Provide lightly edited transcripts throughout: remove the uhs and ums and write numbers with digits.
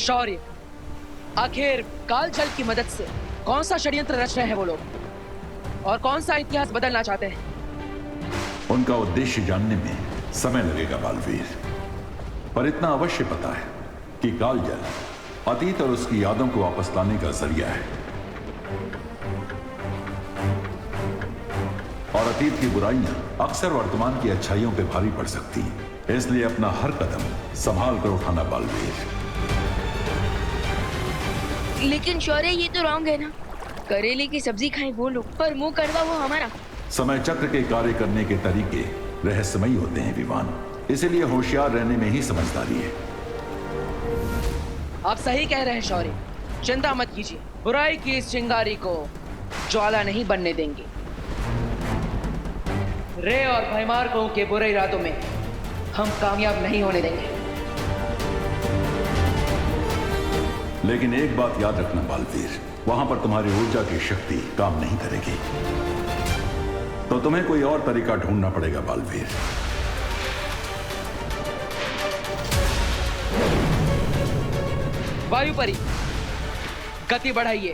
शौर्य, आखिर काल जल की मदद से कौन सा षड्यंत्र रच रहे हैं वो लोग और कौन सा इतिहास बदलना चाहते हैं? उनका उद्देश्य जानने में समय लगेगा बालवीर, पर इतना अवश्य पता है कि काल जल अतीत और उसकी यादों को वापस लाने का जरिया है और अतीत की बुराइयां अक्सर वर्तमान की अच्छाइयों पे भारी पड़ सकती हैं। इसलिए अपना हर कदम संभाल कर उठाना बालवीर। लेकिन शौर्य, ये तो रॉन्ग है ना। करेले की सब्जी खाएं वो लोग, पर मुंह कड़वा वो हमारा। समय चक्र के कार्य करने के तरीके रहस्यमयी होते हैं विवान, इसीलिए होशियार रहने में ही समझदारी है। आप सही कह रहे हैं शौर्य, चिंता मत कीजिए, बुराई की इस चिंगारी को ज्वाला नहीं बनने देंगे। रे और भयमार्कों के बुरे इरादों में हम कामयाब नहीं होने देंगे। लेकिन एक बात याद रखना बालवीर, वहां पर तुम्हारी ऊर्जा की शक्ति काम नहीं करेगी, तो तुम्हें कोई और तरीका ढूंढना पड़ेगा बालवीर। वायुपरी, गति बढ़ाइए।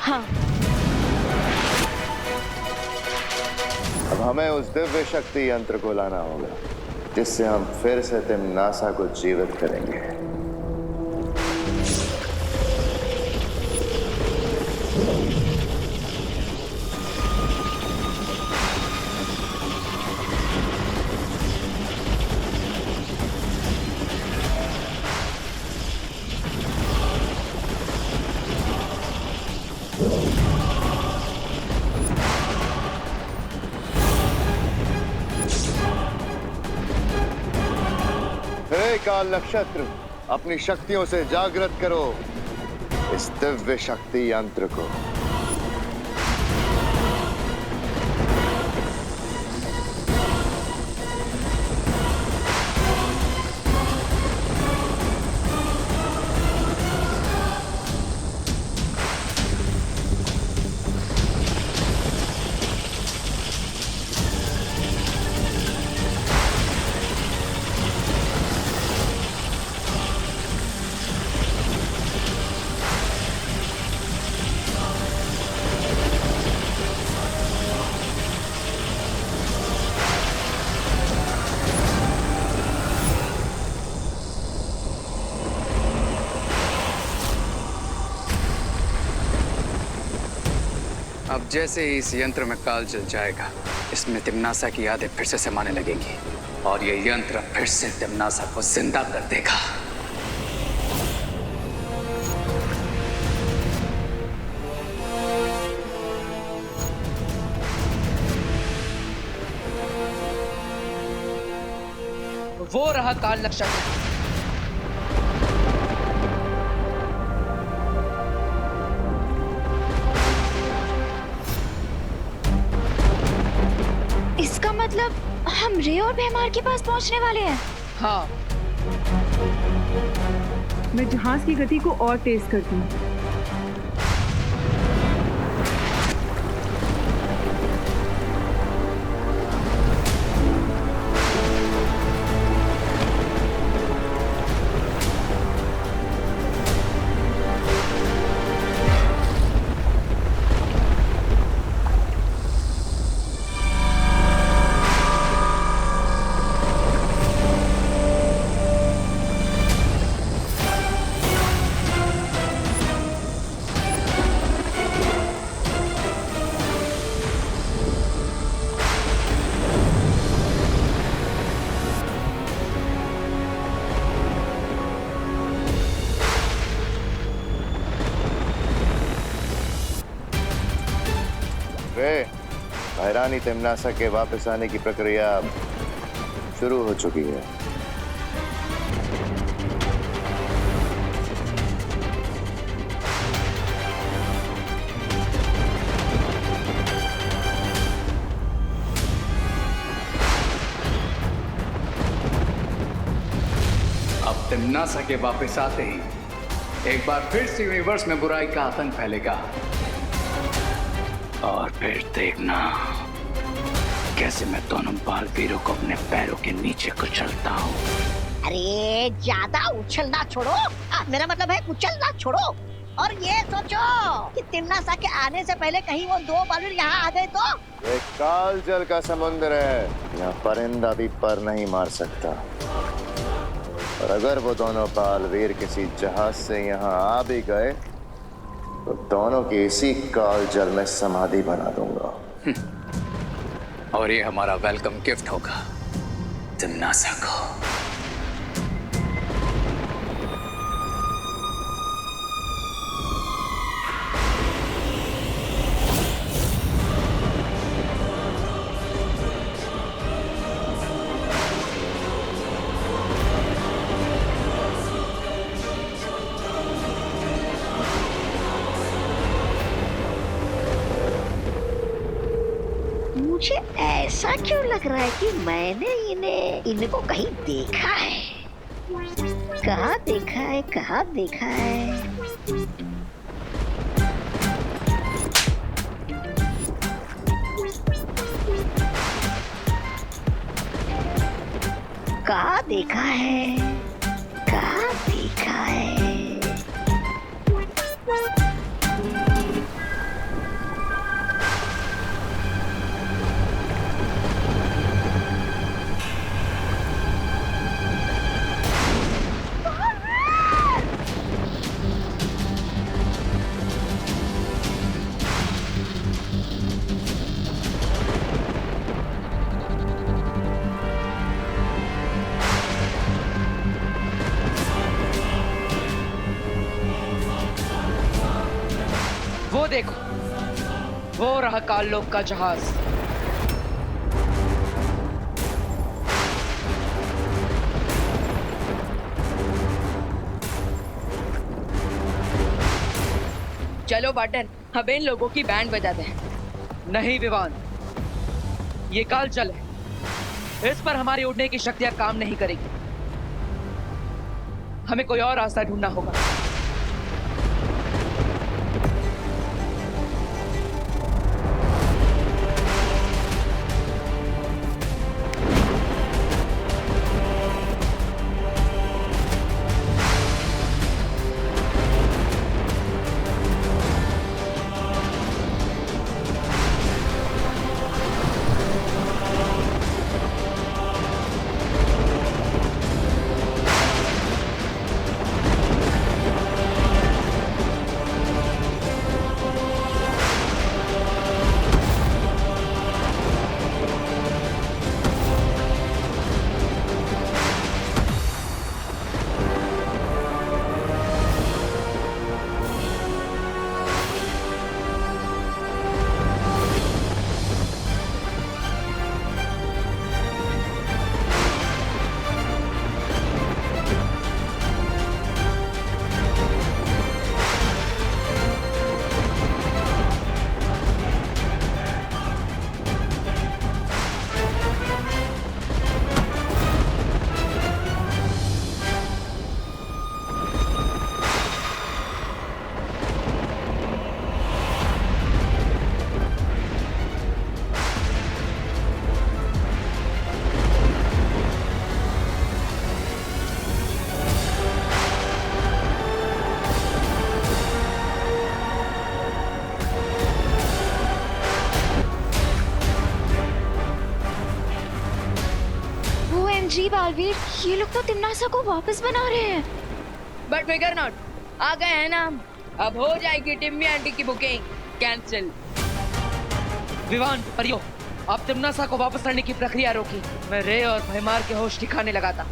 हाँ। अब हमें उस दिव्य शक्ति यंत्र को लाना होगा जिससे हम फिर से तिम्नासा को जीवित करेंगे। काल नक्षत्र, अपनी शक्तियों से जागृत करो इस दिव्य शक्ति यंत्र को। अब जैसे ही इस यंत्र में काल जल जाएगा, इसमें तिम्नासा की यादें फिर से समाने लगेंगी और ये यंत्र फिर से तिम्नासा को जिंदा कर देगा। वो रहा काल नक्षत्र। इसका मतलब हम रे और भैमार के पास पहुंचने वाले हैं। हाँ। मैं जहाज की गति को और तेज करती हूँ। भैरानी तिम्नासा के वापस आने की प्रक्रिया शुरू हो चुकी है। अब तिम्नासा के वापस आते ही एक बार फिर से यूनिवर्स में बुराई का आतंक फैलेगा और फिर देखना कैसे मैं दोनों बालवीरों को अपने पैरों के नीचे कुचलता हूं। अरे ज्यादा उछलना छोड़ो, मेरा मतलब है उछलना छोड़ो और ये सोचो कि तिम्नासा के आने से पहले कहीं वो दो बालूर यहाँ आ गए तो। ये काल जल का समुद्र है, यहाँ परिंदा भी पर नहीं मार सकता। और अगर वो दोनों बालवीर किसी जहाज से यहाँ आ भी गए तो दोनों की इसी काल जल में समाधि बना दूंगा। और ये हमारा वेलकम गिफ्ट होगा तिम्नासा को। मुझे ऐसा क्यों लग रहा है कि मैंने इनको कहीं देखा है। कहाँ देखा है, कहाँ देखा है? कहाँ देखा है, कहाँ देखा है? वो देखो, वो रहा काललोक का जहाज। चलो बाटन, अब इन लोगों की बैंड बजाते हैं। नहीं विवान, ये काल जल है, इस पर हमारी उड़ने की शक्तियां काम नहीं करेगी। हमें कोई और रास्ता ढूंढना होगा। जी बालवीर, ये लोग तो तिम्नासा को वापस बना रहे हैं। बट फिकर नॉट, आ गए हैं ना हम। अब हो जाएगी टिम्मी आंटी की बुकिंग कैंसिल। विवान, परियो, आप तिम्नासा को वापस लाने की प्रक्रिया रोकी। मैं रे और भयमार के होश ठिकाने लगा था।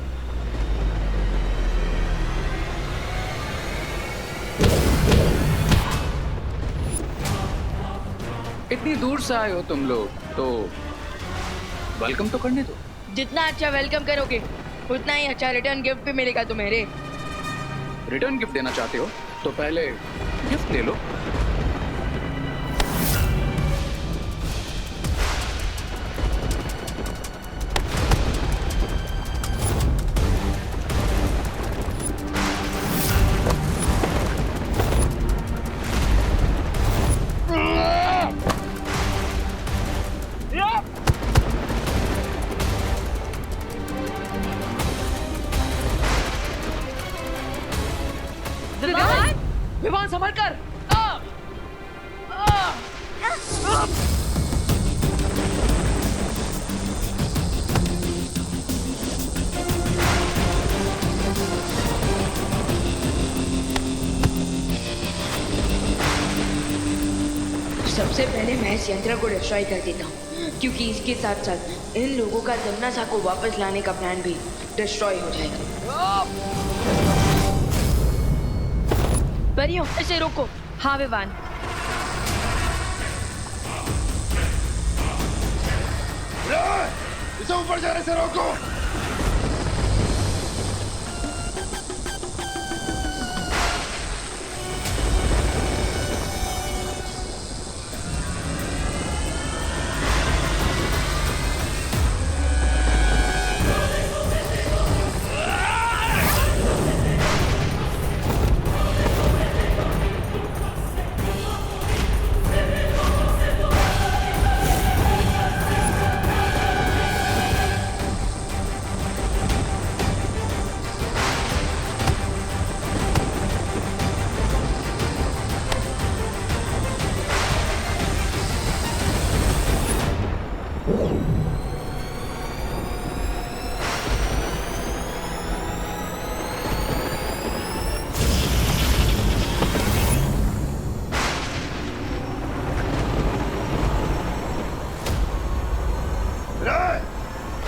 इतनी दूर से आए हो तुम लोग, तो वेलकम तो करने दो। जितना अच्छा वेलकम करोगे उतना ही अच्छा रिटर्न गिफ्ट भी मिलेगा तुम्हें रे। रिटर्न गिफ्ट देना चाहते हो तो पहले गिफ्ट ले लो। मैं इस यंत्र को डिस्ट्रॉय कर देता हूँ, क्योंकि इसके साथ साथ इन लोगों का तिम्नासा को वापस लाने का प्लान भी डिस्ट्रॉय हो जाएगा। परियों, इसे रोको। हाँ विवान। इसे ऊपर जाने से रोको।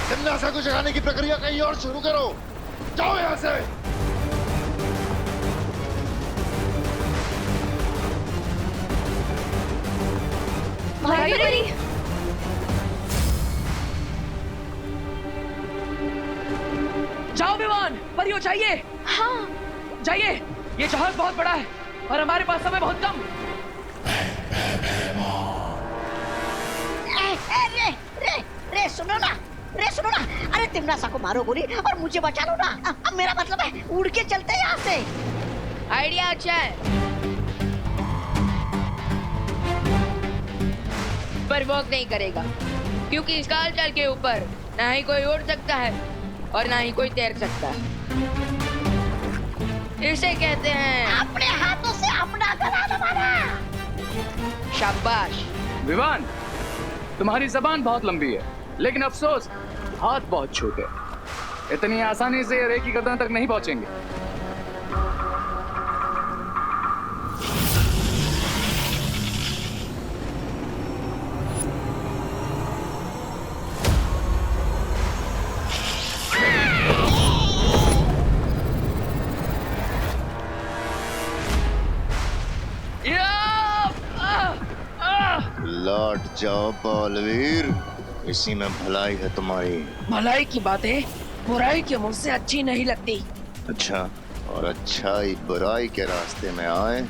तिम्नासा को जगाने की प्रक्रिया कहीं और शुरू करो। जाओ यहाँ से। भाई जाओ विवान, परियों चाहिए। हाँ जाइए, ये जहाज बहुत बड़ा है और हमारे पास समय बहुत कम। रे सुनो ना, अरे तिम्नासा को मारो गोली और मुझे बचा लो ना। अब मेरा मतलब है उड़ के चलते हैं यहाँ से। आइडिया अच्छा है, पर वर्क नहीं करेगा, क्योंकि इस काल जल के ऊपर ना ही कोई उड़ सकता है और ना ही कोई तैर सकता है। इसे कहते हैं अपने हाथों से अपना गला दबाना। शाबाश। विवान, तुम्हारी जबान बहुत लंबी है, लेकिन अफसोस हाथ बहुत छोटे। इतनी आसानी से ये रेकी गर्दन तक नहीं पहुंचेंगे। लौट जाओ बालवीर, इसी में भलाई है तुम्हारी। भलाई की बातें बुराई के मुंह से अच्छी नहीं लगती। अच्छा, और अच्छाई बुराई के रास्ते में आए,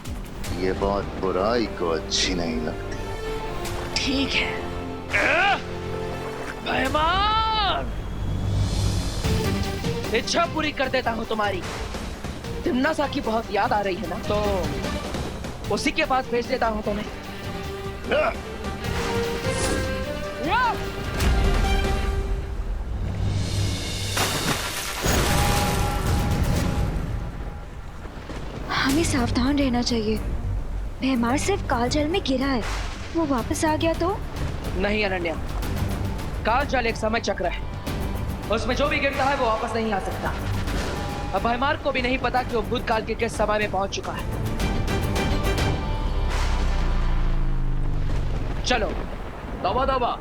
ये बात बुराई को अच्छी नहीं लगती। ठीक है मेहमान, इच्छा पूरी कर देता हूँ तुम्हारी। तिम्नासा की बहुत याद आ रही है ना, तो उसी के पास भेज देता हूँ तुम्हें। हमें सावधान रहना चाहिए। भैमार सिर्फ कालजल में गिरा है, वो वापस आ गया तो? नहीं अनन्या, कालजल एक समय चक्र है, उसमें जो भी गिरता है वो वापस नहीं आ सकता। अब भैमार को भी नहीं पता कि वो भूतकाल के किस समय में पहुंच चुका है। चलो दबा दबा।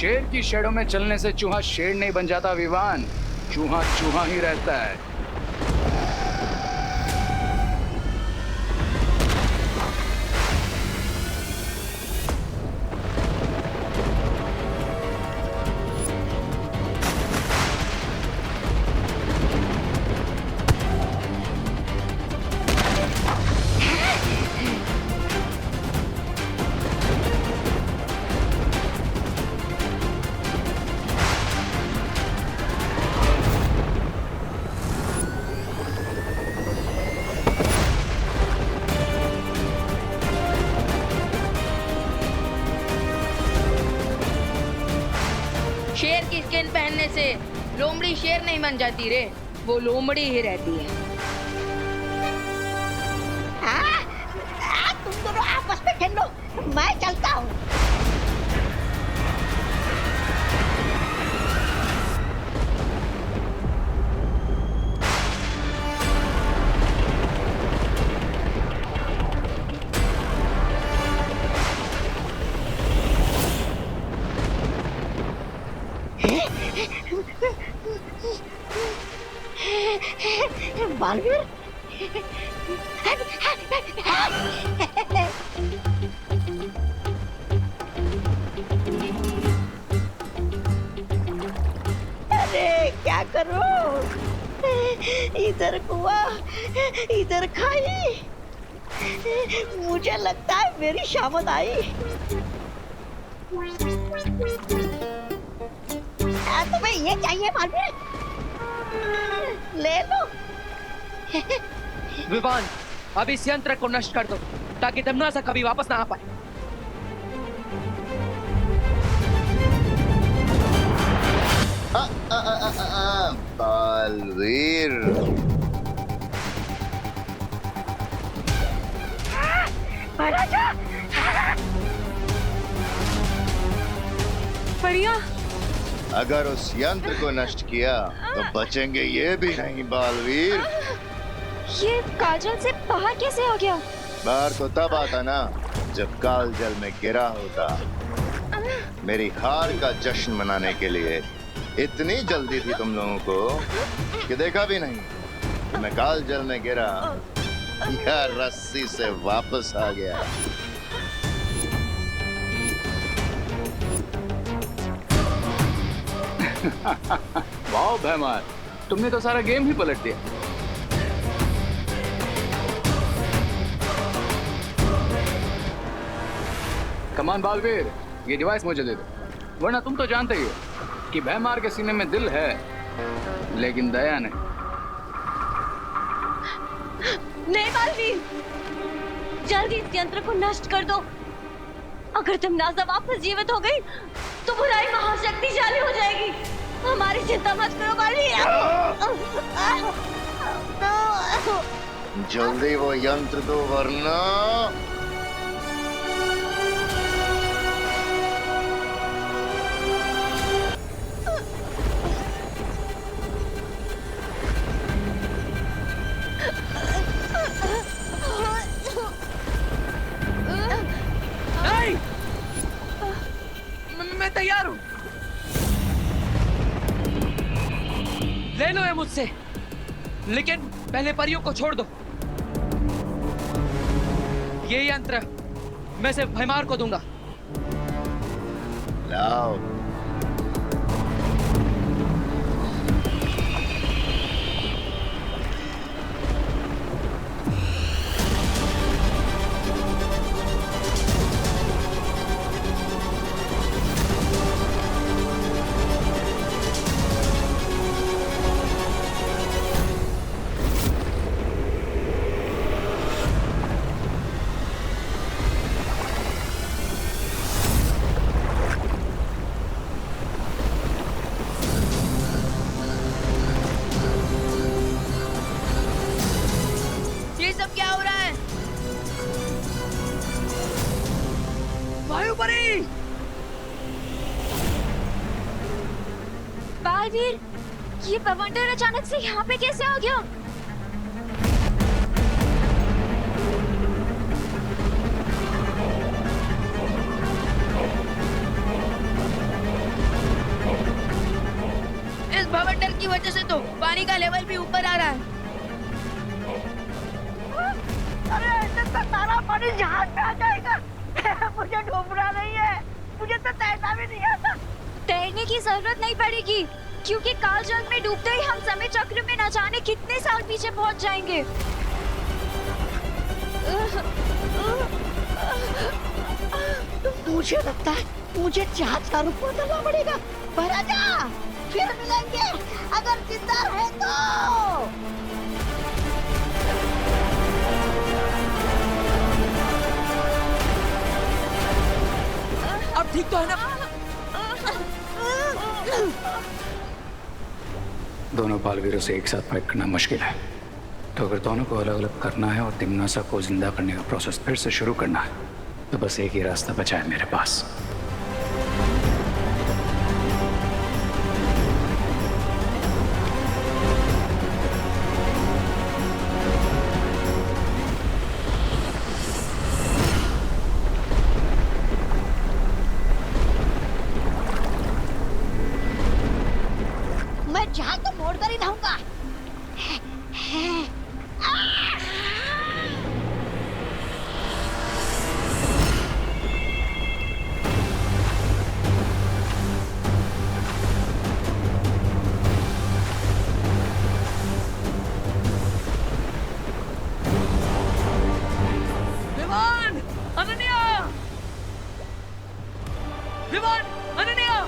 शेर की शेडों में चलने से चूहा शेर नहीं बन जाता विवान, चूहा चूहा ही रहता है। ऐसे लोमड़ी शेर नहीं बन जाती रे, वो लोमड़ी ही रहती है। तुम दोनों आपस में खेल लो, मैं चलता हूँ। बालवीर, अरे क्या करो, इधर कुआ इधर खाई, मुझे लगता है मेरी शामत आई। तुम्हें ये चाहिए बालवीर, ले लो। विवान, अब इस यंत्र को नष्ट कर दो ताकि तमनासा कभी वापस ना आ पाए। बालवीर, परिया, अगर उस यंत्र को नष्ट किया तो बचेंगे ये भी नहीं बालवीर। ये काजल से बाहर कैसे हो गया? बाहर तो तब आता ना जब काल जल में गिरा होता। मेरी हार का जश्न मनाने के लिए इतनी जल्दी थी तुम लोगों को कि देखा भी नहीं मैं काल जल में गिरा या रस्सी से वापस आ गया। वाह भैमार, तुमने तो सारा गेम ही पलट दिया। कमान बालवीर, ये डिवाइस मुझे दे दो, वरना तुम तो जानते ही हो कि भैमार के सीने में दिल है लेकिन दया नहीं। नहीं बालवीर, जल्दी इस यंत्र को नष्ट कर दो। अगर तमनासा वापस जीवित हो गई तो बुराई महाशक्तिशाली हो जाएगी। हमारी चिंता मत करो बालवीर। जल्दी वो यंत्र दो वरना। मैं तैयार हूं, ले लो ये मुझसे, लेकिन पहले परियों को छोड़ दो। ये यंत्र मैं सिर्फ भैमार को दूंगा। लाओ। ये सब क्या हो रहा है? वायुपरी! बालवीर, ये बवंडर अचानक से यहाँ पे कैसे आ गया? इस भवंडर की वजह से तो पानी का लेवल भी ऊपर आ रहा है। अरे ऐसे तो सारा पानी जहाज पे आ जाएगा। मुझे डूबना नहीं है, मुझे तो तैरना भी नहीं आता। तैरने की जरूरत नहीं पड़ेगी, क्योंकि काल जल में डूबते ही हम समय चक्र में न जाने कितने साल पीछे पहुंच जाएंगे। मुझे लगता है मुझे जहाज का रुख बदलना पड़ेगा। महाराजा, फिर मिलेंगे अगर जिंदा है तो। अब ठीक तो है ना? दोनों बालवीरों से एक साथ फाइट करना मुश्किल है। तो अगर दोनों को अलग अलग करना है और तिम्नासा को जिंदा करने का प्रोसेस फिर से शुरू करना है, तो बस एक ही रास्ता बचा है मेरे पास। मैं जहां तो मोड़ कर ही रहूंगा। विवान! अनन्या! विवान! अनन्या!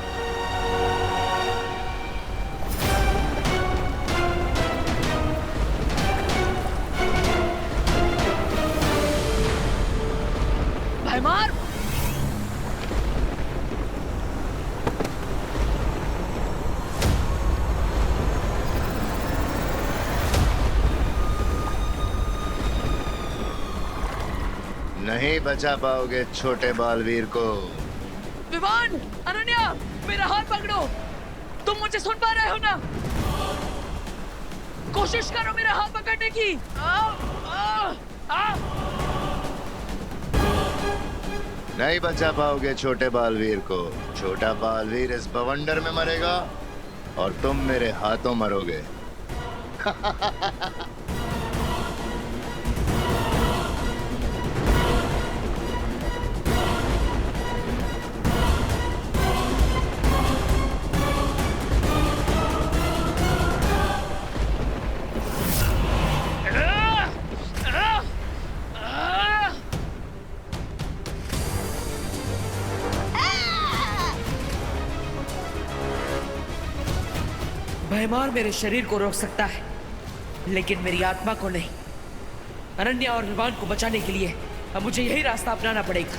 भाईमार! नहीं बचा पाओगे छोटे बालवीर को। विवान! अनन्या! मेरा हाथ पकड़ो। तुम मुझे सुन पा रहे हो ना? कोशिश करो मेरा हाथ पकड़ने की। नहीं बचा पाओगे छोटे बालवीर को। छोटा बालवीर इस बवंडर में मरेगा और तुम मेरे हाथों मरोगे। भयमार मेरे शरीर को रोक सकता है, लेकिन मेरी आत्मा को नहीं। अनन्या और विवान को बचाने के लिए अब मुझे यही रास्ता अपनाना पड़ेगा।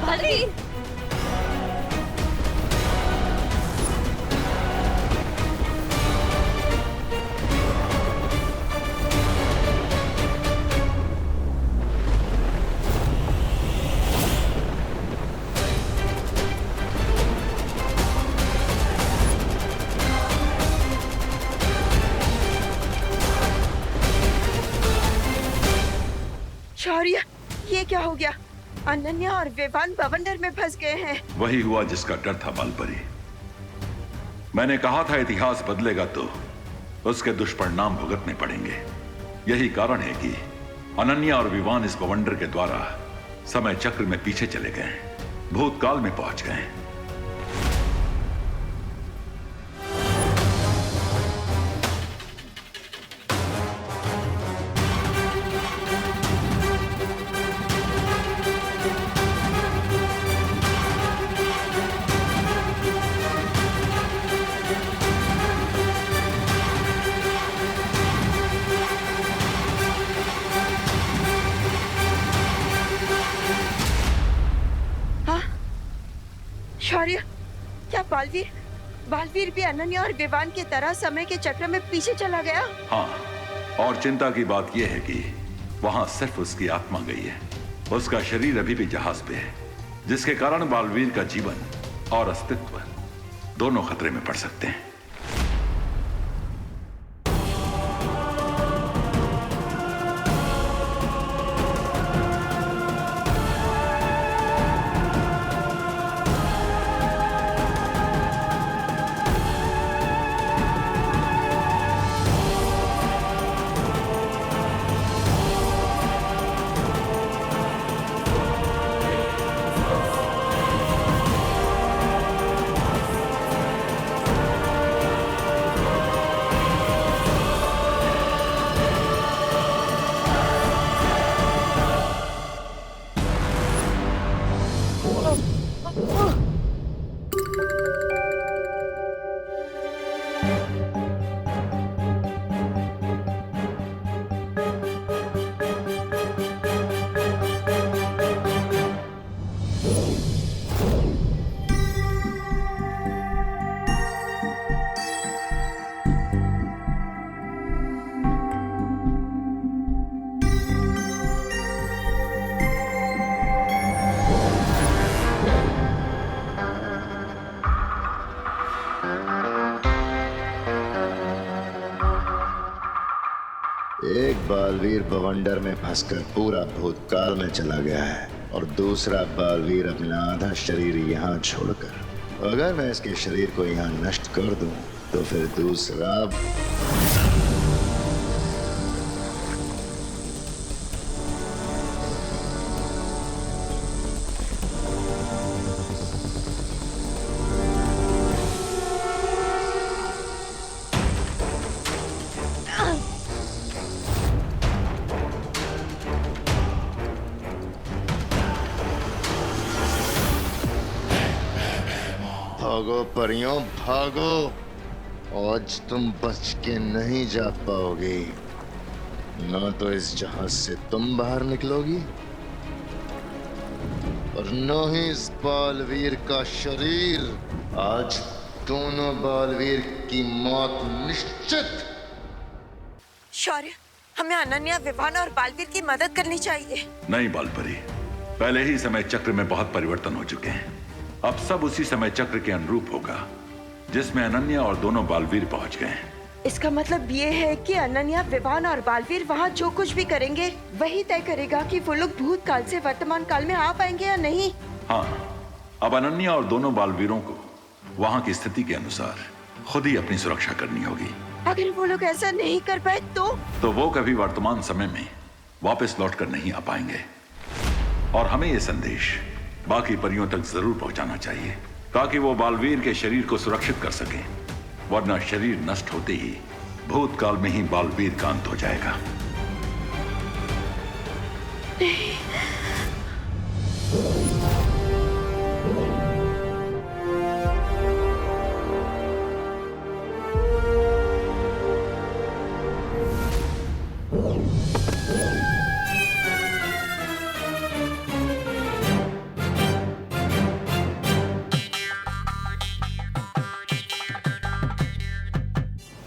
बालवीर! शौर्य, ये क्या हो गया? अनन्या और विवान बवंडर में फंस गए हैं। वही हुआ जिसका डर था बालपरी। मैंने कहा था इतिहास बदलेगा तो उसके दुष्परिणाम भुगतने पड़ेंगे। यही कारण है कि अनन्या और विवान इस बवंडर के द्वारा समय चक्र में पीछे चले गए, भूतकाल में पहुंच गए। शौर्य, क्या बालवीर भी अनन्या और विवान की तरह समय के चक्र में पीछे चला गया? हाँ, और चिंता की बात यह है कि वहां सिर्फ उसकी आत्मा गई है। उसका शरीर अभी भी जहाज पे है, जिसके कारण बालवीर का जीवन और अस्तित्व दोनों खतरे में पड़ सकते हैं। एक बालवीर बवंडर में फंसकर पूरा भूतकाल में चला गया है और दूसरा बालवीर अपना आधा शरीर यहाँ छोड़कर। अगर मैं इसके शरीर को यहाँ नष्ट कर दूं तो फिर दूसरा भागो परियों भागो, आज तुम बच के नहीं जा पाओगी। ना तो इस जहाज से तुम बाहर निकलोगी और न ही इस बालवीर का शरीर। आज दोनों बालवीर की मौत निश्चित। शौर्य, हमें अनन्या, विवान और बालवीर की मदद करनी चाहिए। नहीं बालपरी, पहले ही समय चक्र में बहुत परिवर्तन हो चुके हैं। अब सब उसी समय चक्र के अनुरूप होगा जिसमें अनन्या और दोनों बालवीर पहुंच गए हैं। इसका मतलब ये है कि अनन्या, विवान और बालवीर वहाँ जो कुछ भी करेंगे वही तय करेगा कि वो लोग भूतकाल से वर्तमान काल में आ पाएंगे या नहीं। हाँ, अब अनन्या और दोनों बालवीरों को वहाँ की स्थिति के अनुसार खुद ही अपनी सुरक्षा करनी होगी। अगर वो लोग ऐसा नहीं कर पाए तो वो कभी वर्तमान समय में वापस लौट कर नहीं आ पाएंगे। और हमें ये संदेश बाकी परियों तक जरूर पहुंचाना चाहिए ताकि वो बालवीर के शरीर को सुरक्षित कर सकें, वरना शरीर नष्ट होते ही भूतकाल में ही बालवीर का अंत हो जाएगा।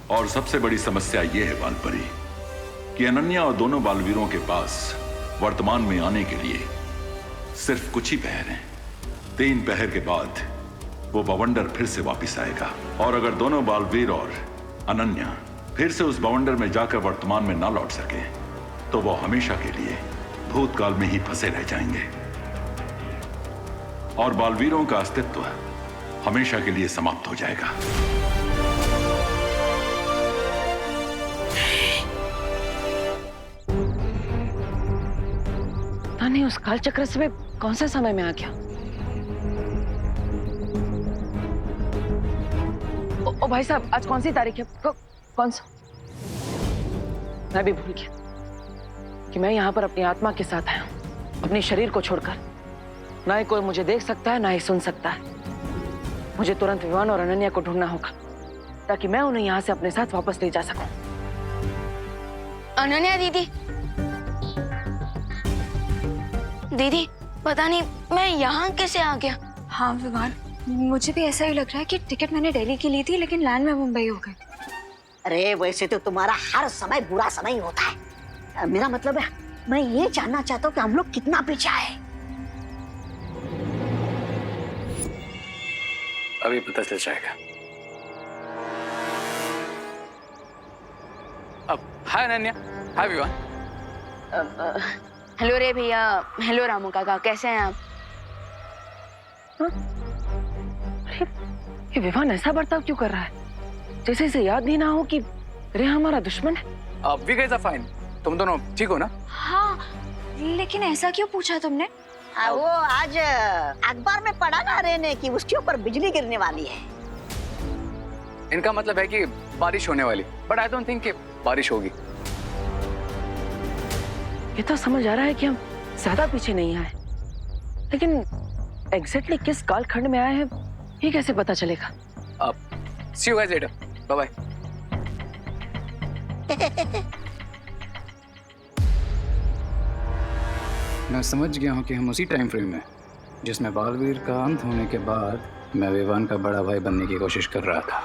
और सबसे बड़ी समस्या यह है बालपरी कि अनन्या और दोनों बालवीरों के पास वर्तमान में आने के लिए सिर्फ कुछ ही पहर हैं। 3 पहर के बाद वो बवंडर फिर से वापस आएगा और अगर दोनों बालवीर और अनन्या फिर से उस बवंडर में जाकर वर्तमान में ना लौट सके तो वो हमेशा के लिए भूतकाल में ही फंसे रह जाएंगे और बालवीरों का अस्तित्व हमेशा के लिए समाप्त हो जाएगा। नहीं, उस काल चक्र से मैं कौन सा समय में आ गया? ओ भाई साहब, आज कौन सी तारीख है? कौन सा? मैं भी भूल गया कि मैं यहाँ पर अपनी आत्मा के साथ आया हूँ, अपने शरीर को छोड़कर। ना ही कोई मुझे देख सकता है, ना ही सुन सकता है। मुझे तुरंत विवान और अनन्या को ढूंढना होगा ताकि मैं उन्हें यहाँ से अपने साथ वापस ले जा सकूं। अनन्या दीदी, दीदी पता नहीं मैं यहाँ कैसे आ गया। हाँ विवान, मुझे भी ऐसा ही लग रहा है कि टिकट मैंने दिल्ली की ली थी लेकिन लैंड में मुंबई हो गई। अरे वैसे तो तुम्हारा हर समय बुरा समय ही होता है। मेरा मतलब है मैं ये जानना चाहता हूँ कि हम लोग कितना पीछे आए। अभी पता चल जाएगा। अब हाय अनन्या, हाय विवान। हेलो रे भैया, हेलो रामू काका, कैसे हैं आप? ये विवान ऐसा बर्ताव क्यों कर रहा है जैसे इसे याद नहीं ना हो कि रे हमारा दुश्मन है। अब भी गाइस आर फाइन। तुम दोनों ठीक हो ना? हाँ, लेकिन ऐसा क्यों पूछा तुमने? वो आज अखबार में पढ़ा ना रे ने कि उसके ऊपर बिजली गिरने वाली है। इनका मतलब है कि बारिश होने वाली, बट आई डोंट थिंक कि बारिश होगी। ये तो समझ आ रहा है कि हम ज्यादा पीछे नहीं आए, लेकिन एग्जैक्टली किस कालखंड में आए हैं ये कैसे पता चलेगा? अब see you guys later, bye bye. मैं समझ गया हूँ कि हम उसी टाइम फ्रेम में जिसमें बालवीर का अंत होने के बाद मैं विवान का बड़ा भाई बनने की कोशिश कर रहा था।